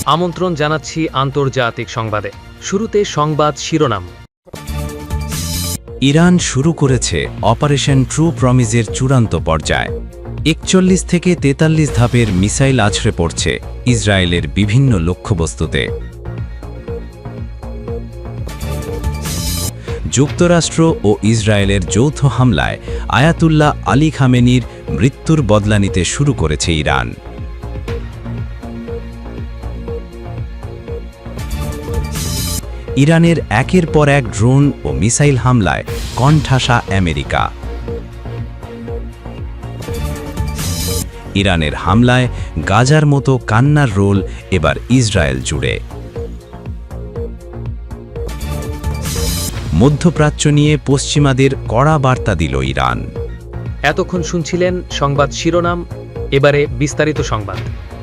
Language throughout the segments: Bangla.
আমন্ত্রণ জানাচ্ছি আন্তর্জাতিক সংবাদে। শুরুতে সংবাদ শিরোনাম। ইরান শুরু করেছে অপারেশন ট্রু প্রমিসের চূড়ান্ত পর্যায়। ৪১ থেকে ৪৩ ধাপের মিসাইল আছড়ে পড়ছে ইসরায়েলের বিভিন্ন লক্ষ্যবস্তুতে। যুক্তরাষ্ট্র ও ইসরায়েলের যৌথ হামলায় আয়াতুল্লাহ আলী খামেনির মৃত্যুর বদলা নিতে শুরু করেছে ইরান। ইরানের একের পর এক ড্রোন ও মিসাইল হামলায় কণ্ঠাসা আমেরিকা। ইরানের হামলায় গাজার মতো কান্নার রোল এবার ইসরায়েল জুড়ে। মধ্যপ্রাচ্য নিয়ে পশ্চিমাদের কড়া বার্তা দিল ইরান। এতক্ষণ শুনছিলেন সংবাদ শিরোনাম, এবারে বিস্তারিত সংবাদ।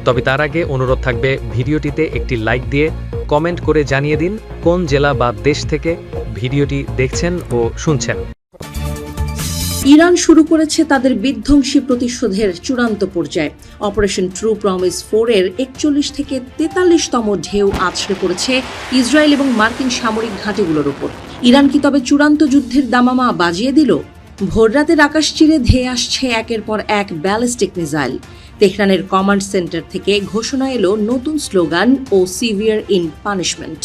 তবে তার আগে অনুরোধ থাকবে ভিডিওটিতে একটি লাইক দিয়ে কমেন্ট করে জানিয়ে দিন কোন জেলা বা দেশ থেকে ভিডিওটি দেখছেন ও শুনছেন। ইরান শুরু করেছে তাদের বিধ্বংসী প্রতিশোধের চূড়ান্ত পর্যায়ে। অপারেশন ট্রু প্রমিস 4 এর ৪১ থেকে ৪৩তম ঢেউ আছড়ে পড়েছে ইসরায়েল এবং মার্কিন সামরিক ঘাঁটিগুলোর উপর। ইরান কি তবে চূড়ান্ত যুদ্ধের দামামা বাজিয়ে দিল? ভোররাতের আকাশ চিরে ধেয়ে আসছে একের পর এক ব্যালিস্টিক মিসাইল। তেহরানের কমান্ড সেন্টার থেকে ঘোষণা এলো নতুন স্লোগান ও severe in punishment.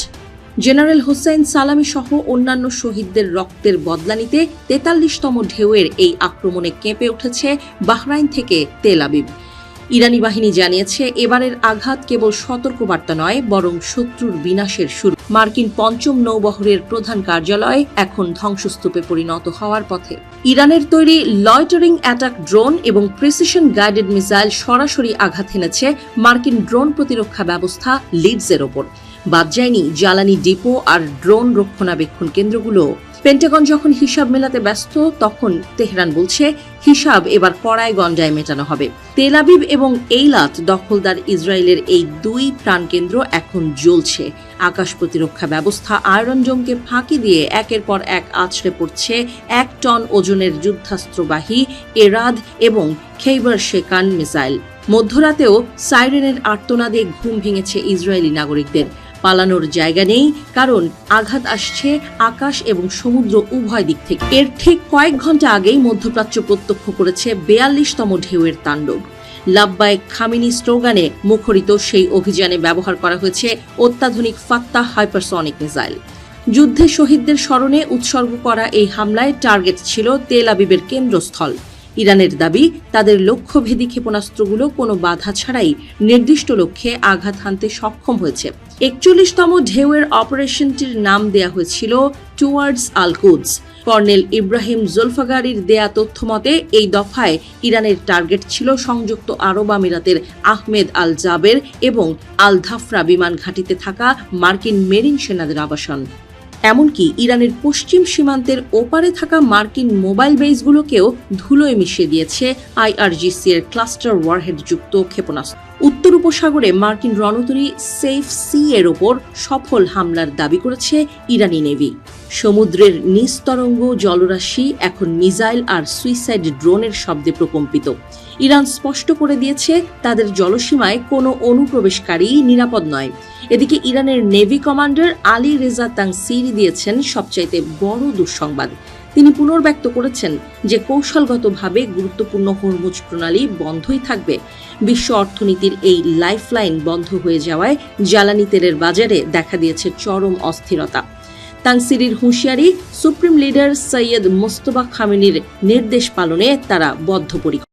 General Hossein Salami সহ অন্যান্য শহীদদের রক্তের বদলা নিতে ৪৩তম ঢেউয়ের এই আক্রমণে কেঁপে উঠেছে বাহরাইন থেকে তেল আবিব। ইরানি বাহিনী জানিয়েছে এবারের আঘাত কেবল সতর্কবার্তা নয়, বরং শত্রুর বিনাশের শুরু। মার্কিন পঞ্চম নৌবহরের প্রধান কার্যালয় এখন ধ্বংসস্তূপে পরিণত হওয়ার পথে। ইরানের তৈরি লয়টারিং অ্যাটাক ড্রোন এবং প্রিসিশন গাইডেড মিসাইল সরাসরি আঘাত হেনেছে মার্কিন ড্রোন প্রতিরক্ষা ব্যবস্থা লিডসের ওপর। বাদ যায়নি জ্বালানি ডিপো আর ড্রোন রক্ষণাবেক্ষণ কেন্দ্রগুলো। পেন্টাগন যখন হিসাব মেলাতে ব্যস্ত, তখন তেহরান বলছে হিসাব এবার কড়ায় গন্ডায় মেটানো হবে। তেল আবিব এবং এইলাত দখলদার ইসরায়েলের এই দুই প্রাণকেন্দ্র এখন জ্বলছে। আকাশ প্রতিরক্ষা ব্যবস্থা আয়রন ডোমকে ফাঁকি দিয়ে একের পর এক আছড়ে পড়ছে ১ টন ওজনের যুদ্ধাস্ত্রবাহী এরাদ এবং খেইবার শেকান মিসাইল। মধ্যরাতেও সাইরেনের আর্তনাদে ঘুম ভেঙেছে ইসরায়েলি নাগরিকদের। পালানোর জায়গা নেই, কারণ আঘাত আসছে আকাশ এবং সমুদ্র উভয় দিক থেকে। এর ঠিক কয়েক ঘন্টা আগেই মধ্যপ্রাচ্য প্রত্যক্ষ করেছে ৪২তম ঢেউয়ের তাণ্ডব। লাব্বায়ে খামেনি স্লোগানে মুখরিত সেই অভিযানে ব্যবহার করা হয়েছে অত্যাধুনিক ফাত্তাহ হাইপারসনিক মিসাইল। যুদ্ধে শহীদদের স্মরণে উৎসর্গ করা এই হামলায় টার্গেট ছিল তেল আবিবের কেন্দ্রস্থল। ইরানের দাবি, তাদের লক্ষ্যভেদী ক্ষেপণাস্ত্রগুলো কোনো বাধা ছাড়াই নির্দিষ্ট লক্ষ্যে আঘাত হানতে সক্ষম হয়েছে। ৪১তম ঢেউয়ের অপারেশনটির নাম দেয়া হয়েছিল টুয়ার্ডস আল কুদস। কর্নেল ইব্রাহিম জুলফাগারির দেয়া তথ্য মতে এই দফায় ইরানের টার্গেট ছিল সংযুক্ত আরব আমিরাতের আহমেদ আল জাবের এবং আল ধাফরা বিমান ঘাঁটিতে থাকা মার্কিন মেরিন সেনাদের আবাসন। এমনকি ইরানের পশ্চিম সীমান্তের ওপারে থাকা মার্কিন মোবাইল বেসগুলোকেও ধুলোয় মিশিয়ে দিয়েছে IRGC এর ক্লাস্টার ওয়ারহেড যুক্ত ক্ষেপণাস্ত্র। উত্তর উপসাগরে মার্কিন রণতরী সেফ সি এর ওপর সফল হামলার দাবি করেছে ইরানি নেভি। সমুদ্রের নিস্তরঙ্গ জলরাশি এখন মিসাইল আর সুইসাইড ড্রোনের শব্দে প্রকম্পিত। ইরান স্পষ্ট করে দিয়েছে তাদের জলসীমায় কোনো অনুপ্রবেশকারী নিরাপদ নয়। এদিকে ইরানের navy commander Ali Reza Tangsiri দিয়েছেন সবচাইতে বড় দুঃসংবাদ। তিনি পুনর্ব্যক্ত করেছেন যে কৌশলগতভাবে গুরুত্বপূর্ণ হরমুজ প্রণালী বন্ধই থাকবে। বিশ্ব অর্থনীতির এই লাইফলাইন বন্ধ হয়ে যাওয়ায় জ্বালানি তেলের বাজারে দেখা দিয়েছে চরম অস্থিরতা। তাংসিরির হুঁশিয়ারি, সুপ্রিম লিডার সৈয়দ মুস্তফা খামেনির নির্দেশ পালনে তারা বদ্ধপরিকর।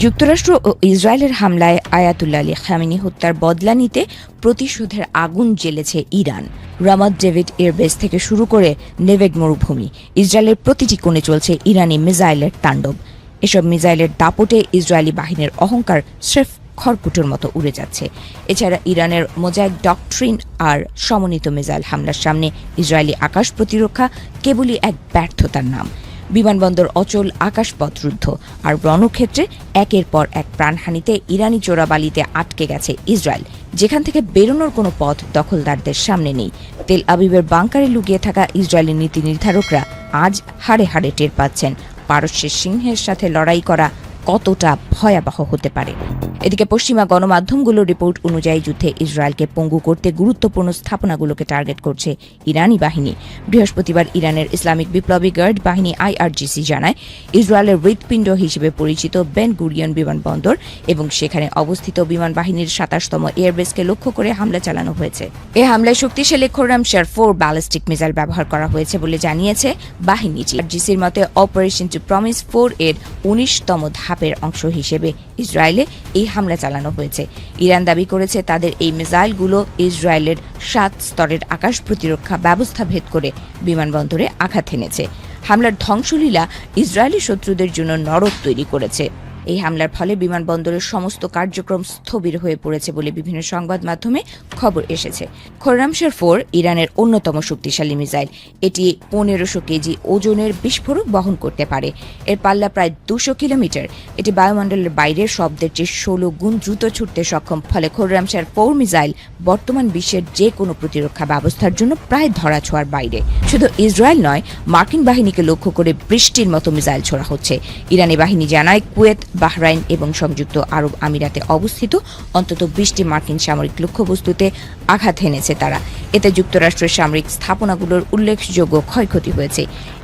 যুক্তরাষ্ট্র ও ইসরায়েলের হামলায় আয়াতুল্লাহ আলী খামেনি হত্যার বদলা নিতে প্রতিশোধের আগুন জ্বেলেছে ইরান। রামাত ডেভিড এয়ারবেস থেকে শুরু করে নেভেগ মরুভূমি, ইসরায়েলের প্রতিটি কোণে চলছে ইরানি মিসাইলের তাণ্ডব। এসব মিসাইলের দাপটে ইসরায়েলি বাহিনীর অহংকার স্রেফ খড়কুটোর মতো উড়ে যাচ্ছে। এছাড়া ইরানের মোজাইক ডকট্রিন আর সমন্বিত মিসাইল হামলার সামনে ইসরায়েলি আকাশ প্রতিরক্ষা কেবলই এক ব্যর্থতার নাম। বিমানবন্দর অচল, আকাশপথ রুদ্ধ, আর রণক্ষেত্রে একের পর এক প্রাণহানিতে ইরানি চোরাবালিতে আটকে গেছে ইসরায়েল, যেখান থেকে বেরোনোর কোনো পথ দখলদারদের সামনে নেই। তেল আবিবের বাংকারে লুকিয়ে থাকা ইসরায়েলি নীতি নির্ধারকরা আজ হাড়ে হাড়ে টের পাচ্ছেন পারস্যের সিংহের সাথে লড়াই করা কতটা ভয়াবহ হতে পারে। এদিকে পশ্চিমা গণমাধ্যমগুলোর রিপোর্ট অনুযায়ী যুদ্ধে ইসরায়েলকে পঙ্গু করতে গুরুত্বপূর্ণ স্থাপনাগুলোকে টার্গেট করছে ইরানি বাহিনী। বৃহস্পতিবার ইরানের ইসলামিক বিপ্লবী গার্ড বাহিনী আইআরজিসি জানায়, ইসরায়েলের হৃৎপিণ্ড হিসেবে পরিচিত বেন গুরিয়ন বিমানবন্দর এবং সেখানে অবস্থিত বিমান বাহিনীর ২৭তম এয়ারবেসকে লক্ষ্য করে হামলা চালানো হয়েছে। এ হামলায় শক্তিশালী খোরামশার 4 ব্যালিস্টিক মিসাইল ব্যবহার করা হয়েছে বলে জানিয়েছে বাহিনীটি। আইআরজিসির মতে অপারেশন টু প্রমিস 4 এর ১৯তম ধাপের অংশ হিসেবে ইসরায়েলে এই হামলা চালানো হয়েছে। ইরান দাবি করেছে তাদের এই মিসাইলগুলো ইসরায়েলের ৭ স্তরের আকাশ প্রতিরক্ষা ব্যবস্থা ভেদ করে বিমানবন্দরে আঘাত হেনেছে। হামলার ধ্বংসলীলা ইসরায়েলি শত্রুদের জন্য নরক তৈরি করেছে। এই হামলার ফলে বিমানবন্দরের সমস্ত কার্যক্রম স্থবির হয়ে পড়েছে বলে বিভিন্ন সংবাদ মাধ্যমে খবর এসেছে। খোরামশার 4 ইরানের অন্যতম শক্তিশালী মিসাইল। এটি ১৫০০ কেজি ওজনের বিস্ফোরক বহন করতে পারে। এর পাল্লা প্রায় ২০০ কিলোমিটার। এটি বায়ুমণ্ডলের বাইরের শব্দের চেয়ে ১৬ গুণ দ্রুত ছুটতে সক্ষম। ফলে খোরামশার 4 মিসাইল বর্তমান বিশ্বের যে কোনো প্রতিরক্ষা ব্যবস্থার জন্য প্রায় ধরাছোঁয়ার বাইরে। শুধু ইসরায়েল নয়, মার্কিন বাহিনীকে লক্ষ্য করে বৃষ্টির মতো মিসাইল ছোড়া হচ্ছে। ইরানি বাহিনী জানায়, কুয়েত, বাহরাইন এবং সংযুক্ত আরব আমিরাতে অবস্থিত অন্তত ২০টি মার্কিন সামরিক লক্ষ্যবস্তুতে আঘাত হেনেছে তারা। এতে যুক্তরাষ্ট্রের সামরিক স্থাপনাগুলোর উল্লেখযোগ্য ক্ষয়ক্ষতি হয়েছে।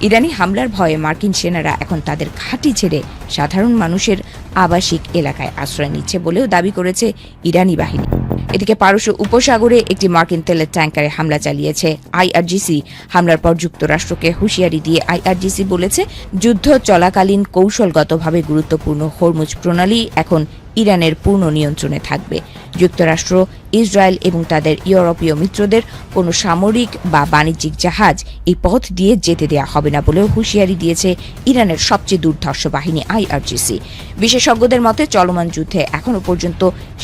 ইরানি হামলার ভয়ে মার্কিন সেনারা এখন তাদের ঘাঁটি ছেড়ে সাধারণ মানুষের আবাসিক এলাকায় আশ্রয় নিচ্ছে বলেও দাবি করেছে ইরানি বাহিনী। এদিকে পারস্য উপসাগরে একটি মার্কিন তেলের ট্যাঙ্কারে হামলা চালিয়েছে আইআরজিসি। হামলার পর যুক্তরাষ্ট্রকে হুঁশিয়ারি দিয়ে আইআরজিসি বলেছে, যুদ্ধ চলাকালীন কৌশলগতভাবে গুরুত্বপূর্ণ হরমুজ প্রণালী এখন ইরানের পূর্ণ নিয়ন্ত্রণে থাকবে। যুক্তরাষ্ট্র, ইসরায়েল এবং তাদের ইউরোপীয় মিত্রদের কোনো সামরিক বা বাণিজ্যিক জাহাজ এই পথ দিয়ে যেতে দেওয়া হবে না বলেও হুঁশিয়ারি দিয়েছে ইরানের সবচেয়ে দুর্ধর্ষ বাহিনী আইআরজিসি। বিশেষজ্ঞদের মতে চলমান যুদ্ধে এখনও পর্যন্ত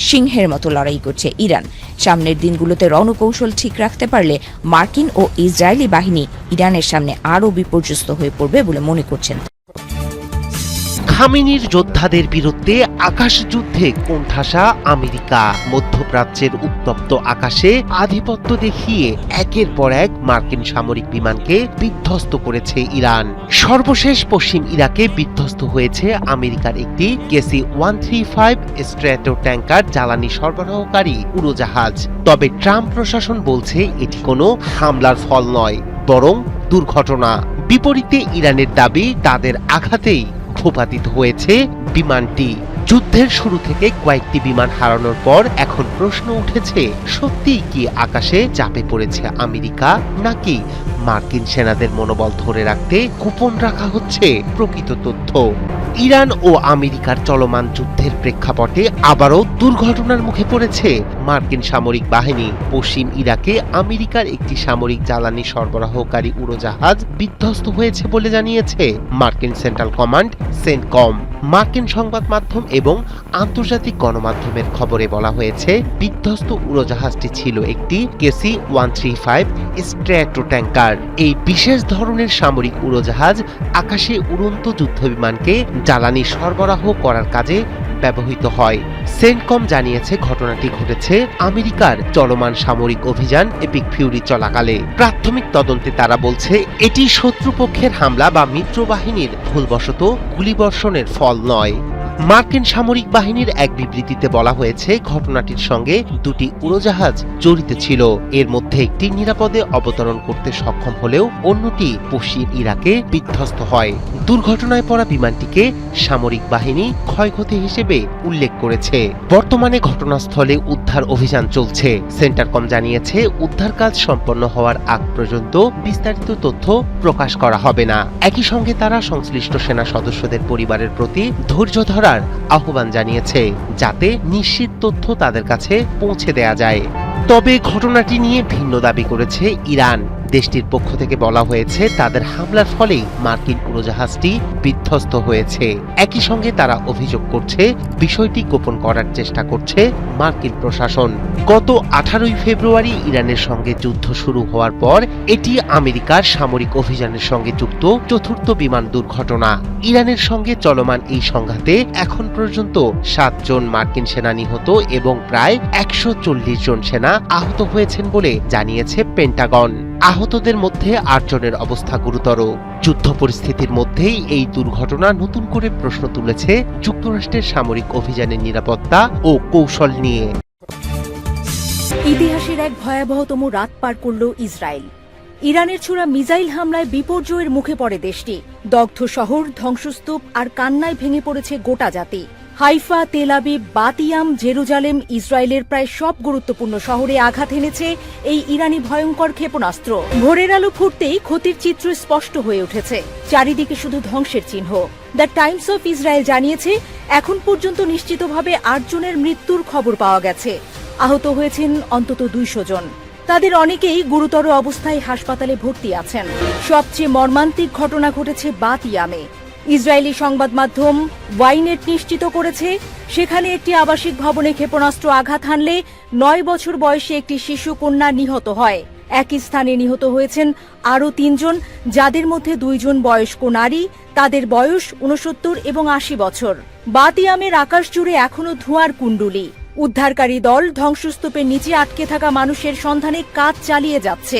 সিংহের মতো লড়াই করছে ইরান। সামনের দিনগুলোতে রণকৌশল ঠিক রাখতে পারলে মার্কিন ও ইসরায়েলি বাহিনী ইরানের সামনে আরও বিপর্যস্ত হয়ে পড়বে বলে মনে করছেন। খামেনির যোদ্ধাদের বিরুদ্ধে আকাশ যুদ্ধে কোণঠাসা আমেরিকা। মধ্যপ্রাচ্যের উত্তপ্ত আকাশে আধিপত্য দেখিয়ে একের পর এক মার্কিন সামরিক বিমানকে বিধ্বস্ত করেছে ইরান। সর্বশেষ পশ্চিম ইরাকে বিধ্বস্ত হয়েছে আমেরিকার একটি KC-135 স্ট্র্যাটো ট্যাঙ্কার জ্বালানি সরবরাহকারী উড়োজাহাজ। তবে ট্রাম্প প্রশাসন বলছে এটি কোনো হামলার ফল নয়, বরং দুর্ঘটনা। বিপরীতে ইরানের দাবি তাদের আঘাতেই ভূপাতিত হয়েছে বিমানটি। যুদ্ধের শুরু থেকে কয়েকটি বিমান হারানোর পর এখন প্রশ্ন উঠেছে, সত্যিই কি আকাশে চাপে পড়েছে আমেরিকা, নাকি মার্কিন সেনাদের মনোবল ধরে রাখতে গোপন রাখা হচ্ছে প্রকৃত তথ্য? ইরান ও আমেরিকার চলমান যুদ্ধের প্রেক্ষাপটে আবারও দুর্ঘটনার মুখে পড়েছে মার্কিন সামরিক বাহিনী। পশ্চিম ইরাকে আমেরিকার একটি সামরিক জ্বালানি সরবরাহকারী উড়োজাহাজ বিধ্বস্ত হয়েছে বলে জানিয়েছে মার্কিন সেন্ট্রাল কমান্ড সেন্টকম। মার্কিন সংবাদ মাধ্যম এবং আন্তর্জাতিক গণমাধ্যমের খবরে বলা হয়েছে, বিধ্বস্ত উড়োজাহাজটি ছিল একটি KC-135 স্ট্র্যাটো ট্যাঙ্কার। এই বিশেষ ধরনের সামরিক উড়োজাহাজ আকাশে উড়ন্ত যুদ্ধবিমানকে জ্বালানি সরবরাহ করার কাজে ব্যবহৃত হয়। সেন্টকম জানিয়েছে, ঘটনাটি ঘটেছে আমেরিকার চলমান সামরিক অভিযান এপিক ফিউরি চলাকালে। প্রাথমিক তদন্তে তারা বলছে, এটি শত্রুপক্ষের হামলা বা মিত্রবাহিনীর ভুলবশত গুলিবর্ষণের ফল নয়। মার্কিন সামরিক বাহিনীর এক বিবৃতিতে বলা হয়েছে, ঘটনাটির সঙ্গে দুটি উড়োজাহাজ জড়িত ছিল। এর মধ্যে একটি নিরাপদে অবতরণ করতে সক্ষম হলেও অন্যটি পশ্চিম ইরাকে বিধ্বস্ত হয়। দুর্ঘটনায় পড়া বিমানটিকে সামরিক বাহিনী ক্ষয়ক্ষতি হিসেবে উল্লেখ করেছে। বর্তমানে ঘটনাস্থলে উদ্ধার অভিযান চলছে। সেন্টারকম জানিয়েছে, উদ্ধার কাজ সম্পন্ন হওয়ার আগ পর্যন্ত বিস্তারিত তথ্য প্রকাশ করা হবে না। একই সঙ্গে তারা সংশ্লিষ্ট সেনা সদস্যদের পরিবারের প্রতি ধৈর্য ধরার আহ্বান জানিয়েছে, যাতে নিশ্চিত তথ্য তাদের কাছে পৌঁছে দেয়া যায়। তবে ঘটনাটি নিয়ে ভিন্ন দাবি করেছে ইরান। দেশটির পক্ষ থেকে বলা হয়েছে, তাদের হামলার ফলেই মার্কিন উড়োজাহাজটি বিধ্বস্ত হয়েছে। একই সঙ্গে তারা অভিযোগ করছে, বিষয়টি গোপন করার চেষ্টা করছে মার্কিন প্রশাসন। গত 18 ফেব্রুয়ারি ইরানের সঙ্গে যুদ্ধ শুরু হওয়ার পর এটি আমেরিকার সামরিক অভিযানের সঙ্গে যুক্ত চতুর্থ বিমান দুর্ঘটনা। ইরানের সঙ্গে চলমান এই সংঘাতে এখন পর্যন্ত 7 জন মার্কিন সেনা নিহত এবং প্রায় 140 জন সেনা আহত হয়েছেন বলে জানিয়েছে পেন্টাগন। আহতদের মধ্যে 8 জনের অবস্থা গুরুতর। যুদ্ধ পরিস্থিতির মধ্যেই এই দুর্ঘটনা নতুন করে প্রশ্ন তুলেছে যুক্তরাষ্ট্রের সামরিক অভিযানের নিরাপত্তা ও কৌশল নিয়ে। ইতিহাসের এক ভয়াবহতম রাত পার করল ইসরায়েল। ইরানের ছোড়া মিসাইল হামলায় বিপর্যয়ের মুখে পড়ে দেশটি। দগ্ধ শহর, ধ্বংসস্তূপ আর কান্নায় ভেঙে পড়েছে গোটা জাতি। হাইফা, তেল আবিব, বাতিয়াম, জেরুজালেম, ইসরায়েলের প্রায় সব গুরুত্বপূর্ণ শহরে আঘাত এনেছে এই ইরানি ভয়ঙ্কর ক্ষেপণাস্ত্র। ভোরের আলো ফুটতেই ক্ষতির চিত্র স্পষ্ট হয়ে উঠেছে। চারিদিকে শুধু ধ্বংসের চিহ্ন। দ্য টাইমস অফ ইসরায়েল জানিয়েছে, এখন পর্যন্ত নিশ্চিতভাবে 8 জনের মৃত্যুর খবর পাওয়া গেছে। আহত হয়েছেন অন্তত 200 জন। তাদের অনেকেই গুরুতর অবস্থায় হাসপাতালে ভর্তি আছেন। সবচেয়ে মর্মান্তিক ঘটনা ঘটেছে বাতিয়ামে। ইসরায়েলি সংবাদ মাধ্যম ওয়াইনেট নিশ্চিত করেছে, সেখানে একটি আবাসিক ভবনে ক্ষেপণাস্ত্র আঘাত হানলে 9 বছর বয়সী একটি শিশু কন্যা নিহত হয়। একই স্থানে নিহত হয়েছেন আরও 3 জন, যাদের মধ্যে 2 জন বয়স্ক নারী। তাদের বয়স 69 এবং 80 বছর। বাতিয়ামের আকাশ জুড়ে এখনও ধোঁয়ার কুণ্ডুলি। উদ্ধারকারী দল ধ্বংসস্তূপের নিচে আটকে থাকা মানুষের সন্ধানে কাজ চালিয়ে যাচ্ছে।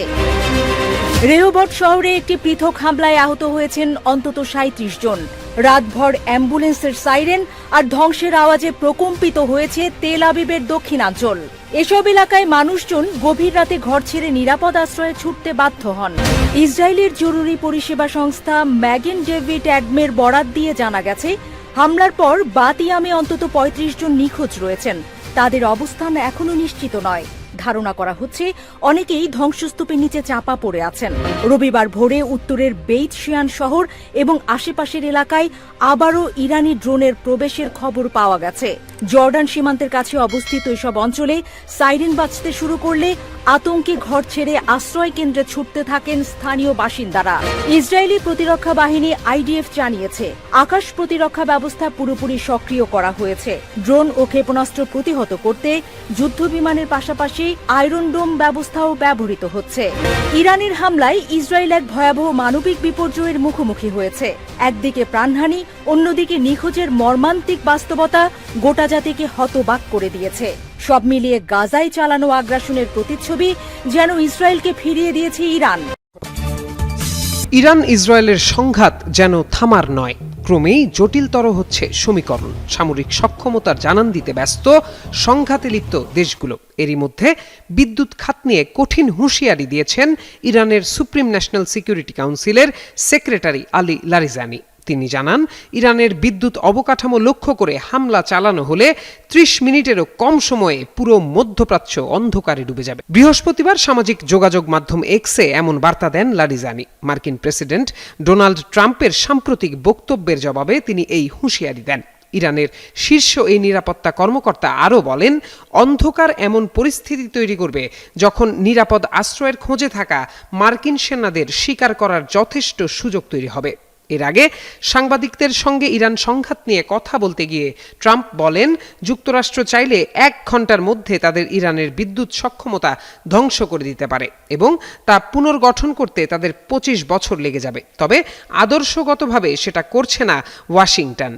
রেহবট শহরে একটি পৃথক হামলায় আহত হয়েছেন অন্তত 37 জন। রাতভর অ্যাম্বুলেন্সের সাইরেন আর ধ্বংসের আওয়াজে প্রকম্পিত হয়েছে তেল আবিবের দক্ষিণাঞ্চল। এসব এলাকায় মানুষজন গভীর রাতে ঘর ছেড়ে নিরাপদ আশ্রয়ে ছুটতে বাধ্য হন। ইসরায়েলের জরুরি পরিষেবা সংস্থা ম্যাগেন ডেভিড অ্যাডমের বরাত দিয়ে জানা গেছে, হামলার পর বাতিয়ামে অন্তত 35 জন নিখোঁজ রয়েছেন। তাদের অবস্থান এখনও নিশ্চিত নয়। ধারণা করা হচ্ছে অনেকেই ধ্বংসস্তূপের নিচে চাপা পড়ে আছেন। রবিবার ভোরে উত্তরের বেইত শিয়ান শহর এবং আশেপাশের এলাকায় আবারও ইরানি ড্রোনের প্রবেশের খবর পাওয়া গেছে। জর্ডান সীমান্তের কাছে অবস্থিত এসব অঞ্চলে সাইরেন বাজতে শুরু করলে আতঙ্কে ঘর ছেড়ে আশ্রয় কেন্দ্রে ছুটতে থাকেন স্থানীয় বাসিন্দারা। ইসরায়েলি প্রতিরক্ষা বাহিনী আইডিএফ জানিয়েছে, আকাশ প্রতিরক্ষা ব্যবস্থা পুরোপুরি সক্রিয় করা হয়েছে। ড্রোন ও ক্ষেপণাস্ত্র প্রতিহত করতে যুদ্ধবিমানের পাশাপাশি আয়রন ডোম ব্যবস্থাও ব্যবহৃত হচ্ছে। ইরানের হামলায় ইসরায়েল এক ভয়াবহ মানবিক বিপর্যয়ের মুখোমুখি হয়েছে। একদিকে প্রাণহানি, অন্যদিকে নিখোঁজের মর্মান্তিক বাস্তবতা গোটা জাতিকে হতবাক করে দিয়েছে। সব মিলিয়ে গাজায় চালানো আগ্রাসনের প্রতিচ্ছবি যেন ইসরায়েলকে ফিরিয়ে দিয়েছে ইরান। ইরান ইসরায়েলের সংঘাত যেন থামার নয়, ক্রমেই জটিলতর হচ্ছে সমীকরণ। সামরিক সক্ষমতার জানান দিতে ব্যস্ত সংঘাতে লিপ্ত দেশগুলো। এরই মধ্যে বিদ্যুৎ খাত নিয়ে কঠিন হুঁশিয়ারি দিয়েছেন ইরানের সুপ্রিম ন্যাশনাল সিকিউরিটি কাউন্সিলের সেক্রেটারি আলী লারিজানি। তিনি জানান, ইরানের বিদ্যুৎ অবকাঠামো লক্ষ্য করে হামলা চালানো হলে 30 মিনিটেরও কম সময়ে পুরো মধ্যপ্রাচ্য অন্ধকারে ডুবে যাবে। বৃহস্পতিবার সামাজিক যোগাযোগ মাধ্যম এক্সে এমন বার্তা দেন লারিজানি। মার্কিন প্রেসিডেন্ট ডোনাল্ড ট্রাম্পের সাম্প্রতিক বক্তব্যের জবাবে তিনি এই হুঁশিয়ারি দেন। ইরানের শীর্ষ এই নিরাপত্তা কর্মকর্তা আরও বলেন, অন্ধকার এমন পরিস্থিতি তৈরি করবে যখন নিরাপদ আশ্রয়ের খোঁজে থাকা মার্কিন সেনাদের শিকার করার যথেষ্ট সুযোগ তৈরি হবে। এর আগে সাংবাদিকদের সঙ্গে ইরান সংঘাত নিয়ে কথা বলতে গিয়ে ট্রাম্প বলেন, যুক্তরাষ্ট্র চাইলে 1 ঘন্টার মধ্যে তাদের ইরানের বিদ্যুৎ সক্ষমতা ধ্বংস করে দিতে পারে এবং তা পুনর্গঠন করতে তাদের 25 বছর লেগে যাবে। তবে আদর্শগতভাবে সেটা করছে না ওয়াশিংটন।